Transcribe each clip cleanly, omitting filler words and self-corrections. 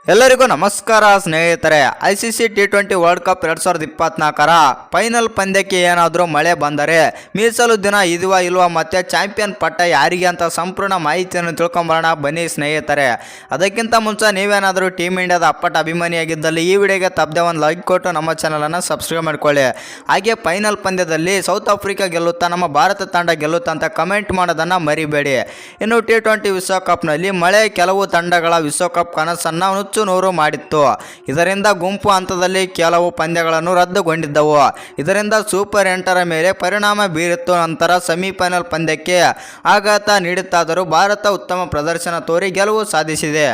ಎಲ್ಲರಿಗೂ ನಮಸ್ಕಾರ ಸ್ನೇಹಿತರೆ. ICC T20 ವರ್ಲ್ಡ್ ಕಪ್ 2024ರ ಫೈನಲ್ ಪಂದ್ಯಕ್ಕೆ ಏನಾದರೂ ಮಳೆ ಬಂದರೆ ಮೀಸಲು ದಿನ ಇದೆಯಾ ಇಲ್ವಾ ಮತ್ತು ಚಾಂಪಿಯನ್ ಪಟ್ಟ ಯಾರಿಗೆ ಅಂತ ಸಂಪೂರ್ಣ ಮಾಹಿತಿಯನ್ನು ತಿಳ್ಕೊಂಬರೋಣ ಬನ್ನಿ ಸ್ನೇಹಿತರೆ. ಅದಕ್ಕಿಂತ ಮುಂಚೆ ನೀವೇನಾದರೂ ಟೀಮ್ ಇಂಡಿಯಾದ ಅಪ್ಪಟ ಅಭಿಮಾನಿಯಾಗಿದ್ದಲ್ಲಿ ಈ ವಿಡಿಯೋಗೆ ತಪ್ಪದೆ ಒಂದು ಲೈಕ್ ಕೊಟ್ಟು ನಮ್ಮ ಚಾನಲನ್ನು ಸಬ್ಸ್ಕ್ರೈಬ್ ಮಾಡ್ಕೊಳ್ಳಿ. ಹಾಗೆ ಫೈನಲ್ ಪಂದ್ಯದಲ್ಲಿ ಸೌತ್ ಆಫ್ರಿಕಾ ಗೆಲ್ಲುತ್ತಾ ನಮ್ಮ ಭಾರತ ತಂಡ ಗೆಲ್ಲುತ್ತಾ ಅಂತ ಕಮೆಂಟ್ ಮಾಡೋದನ್ನು ಮರಿಬೇಡಿ. ಇನ್ನು T20 ವಿಶ್ವಕಪ್ನಲ್ಲಿ ಮಳೆ ಕೆಲವು ತಂಡಗಳ ವಿಶ್ವಕಪ್ ಕನಸನ್ನು ನೂರು ಮಾಡಿತ್ತು. ಇದರಿಂದ ಗುಂಪು ಹಂತದಲ್ಲಿ ಕೆಲವು ಪಂದ್ಯಗಳನ್ನು ರದ್ದುಗೊಂಡಿದ್ದವು. ಇದರಿಂದ ಸೂಪರ್ 8ರ ಮೇಲೆ ಪರಿಣಾಮ ಬೀರಿತ್ತು. ನಂತರ ಸೆಮಿಫೈನಲ್ ಪಂದ್ಯಕ್ಕೆ ಆಘಾತ ನೀಡಿತ್ತಾದರೂ ಭಾರತ ಉತ್ತಮ ಪ್ರದರ್ಶನ ತೋರಿ ಗೆಲುವು ಸಾಧಿಸಿದೆ.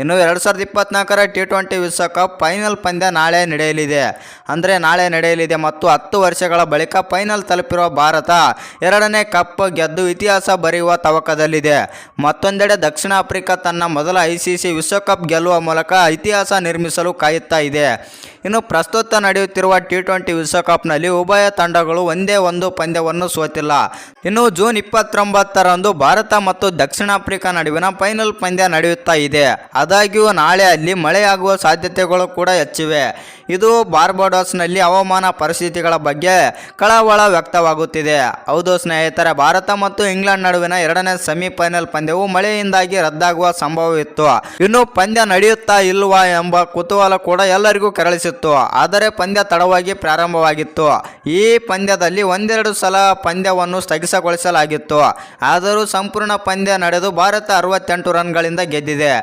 ಇನ್ನು 2024ರ T20 ವಿಶ್ವಕಪ್ ಫೈನಲ್ ಪಂದ್ಯ ನಾಳೆ ನಡೆಯಲಿದೆ ಮತ್ತು 10 ವರ್ಷಗಳ ಬಳಿಕ ಫೈನಲ್ ತಲುಪಿರುವ ಭಾರತ 2ನೇ ಕಪ್ ಗೆದ್ದು ಇತಿಹಾಸ ಬರೆಯುವ ತವಕದಲ್ಲಿದೆ. ಮತ್ತೊಂದೆಡೆ ದಕ್ಷಿಣ ಆಫ್ರಿಕಾ ತನ್ನ ಮೊದಲ ICC ವಿಶ್ವಕಪ್ ಗೆಲ್ಲುವ ಮೂಲಕ ಇತಿಹಾಸ ನಿರ್ಮಿಸಲು ಕಾಯುತ್ತಾ ಇದೆ. ಇನ್ನು ಪ್ರಸ್ತುತ ನಡೆಯುತ್ತಿರುವ T20 ವಿಶ್ವಕಪ್ನಲ್ಲಿ ಉಭಯ ತಂಡಗಳು ಒಂದೇ ಒಂದು ಪಂದ್ಯವನ್ನು ಸೋತಿಲ್ಲ. ಇನ್ನು ಜೂನ್ 29ರಂದು ಭಾರತ ಮತ್ತು ದಕ್ಷಿಣ ಆಫ್ರಿಕಾ ನಡುವಿನ ಫೈನಲ್ ಪಂದ್ಯ ನಡೆಯುತ್ತಾ ಇದೆ. ಆದಾಗ್ಯೂ ನಾಳೆ ಅಲ್ಲಿ ಮಳೆಯಾಗುವ ಸಾಧ್ಯತೆಗಳು ಕೂಡ ಹೆಚ್ಚಿವೆ. ಇದು ಬಾರ್ಬಡೋಸ್ನಲ್ಲಿ ಹವಾಮಾನ ಪರಿಸ್ಥಿತಿಗಳ ಬಗ್ಗೆ ಕಳವಳ ವ್ಯಕ್ತವಾಗುತ್ತಿದೆ. ಹೌದು ಸ್ನೇಹಿತರೆ, ಭಾರತ ಮತ್ತು ಇಂಗ್ಲೆಂಡ್ ನಡುವಿನ 2ನೇ ಸೆಮಿಫೈನಲ್ ಪಂದ್ಯವು ಮಳೆಯಿಂದಾಗಿ ರದ್ದಾಗುವ ಸಂಭವವಿತ್ತು. ಇನ್ನು ಪಂದ್ಯ ನಡೆಯುತ್ತಾ ಇಲ್ವಾ ಎಂಬ ಕುತೂಹಲ ಕೂಡ ಎಲ್ಲರಿಗೂ ಕೆರಳಿಸಿತ್ತು. ಆದರೆ ಪಂದ್ಯ ತಡವಾಗಿ ಪ್ರಾರಂಭವಾಗಿತ್ತು. ಈ ಪಂದ್ಯದಲ್ಲಿ ಒಂದೆರಡು ಸಲ ಪಂದ್ಯವನ್ನು ಸ್ಥಗಿತಗೊಳಿಸಲಾಗಿತ್ತು. ಆದರೂ ಸಂಪೂರ್ಣ ಪಂದ್ಯ ನಡೆದು ಭಾರತ 68 ರನ್ಗಳಿಂದ ಗೆದ್ದಿದೆ.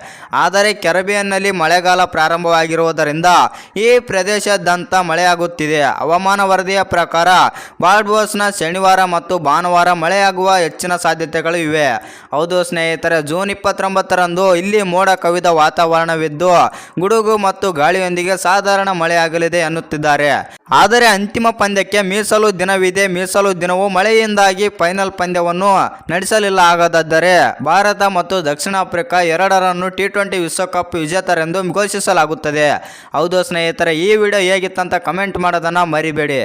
ಆದರೆ ಕೆರಿಬಿಯನ್ನಲ್ಲಿ ಮಳೆಗಾಲ ಪ್ರಾರಂಭವಾಗಿರುವುದರಿಂದ ಈ ಪ್ರದೇಶದಾದ್ಯಂತ ಮಳೆಯಾಗುತ್ತಿದೆ. ಹವಾಮಾನ ವರದಿಯ ಪ್ರಕಾರ ಬಾರ್ಬಡೋಸ್ನ ಶನಿವಾರ ಮತ್ತು ಭಾನುವಾರ ಮಳೆಯಾಗುವ ಹೆಚ್ಚಿನ ಸಾಧ್ಯತೆಗಳು ಇವೆ. ಹೌದು ಸ್ನೇಹಿತರೆ, ಜೂನ್ 29ರಂದು ಇಲ್ಲಿ ಮೋಡ ಕವಿದ ವಾತಾವರಣವಿದ್ದು ಗುಡುಗು ಮತ್ತು ಗಾಳಿಯೊಂದಿಗೆ ಸಾಧಾರಣ ಮಳೆಯಾಗಲಿದೆ ಎನ್ನುತ್ತಿದ್ದಾರೆ. ಆದರೆ ಅಂತಿಮ ಪಂದ್ಯಕ್ಕೆ ಮೀಸಲು ದಿನವಿದೆ. ಮೀಸಲು ದಿನವು ಮಳೆಯಿಂದಾಗಿ ಫೈನಲ್ ಪಂದ್ಯವನ್ನು ನಡೆಸಲಿಲ್ಲ. ಹಾಗಾದರೆ ಭಾರತ ಮತ್ತು ದಕ್ಷಿಣ ಆಫ್ರಿಕಾ ಎರಡರನ್ನು T20 ವಿಶ್ವಕಪ್ ವಿಜೇತರೆಂದು ಘೋಷಿಸಲಾಗುತ್ತದೆ. ಹೌದು ಸ್ನೇಹಿತರೆ, ಈ ವಿಡಿಯೋ ಹೇಗಿತ್ತಂತ ಕಮೆಂಟ್ ಮಾಡೋದನ್ನು ಮರಿಬೇಡಿ.